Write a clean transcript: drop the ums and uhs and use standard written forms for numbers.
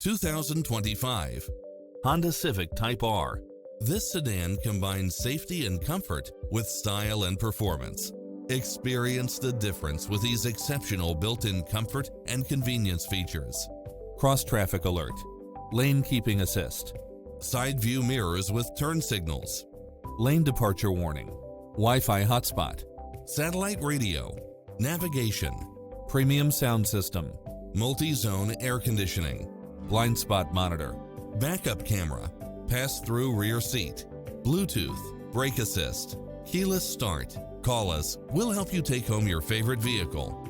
2025 Honda Civic Type R. This sedan combines safety and comfort with style and performance. Experience the difference with these exceptional built-in comfort and convenience features. Cross-traffic alert, lane keeping assist, side view mirrors with turn signals, lane departure warning, Wi-Fi hotspot, satellite radio, navigation, premium sound system, multi-zone air conditioning, blind spot monitor, backup camera, pass-through rear seat, Bluetooth, brake assist, keyless start. Call us. We'll help you take home your favorite vehicle.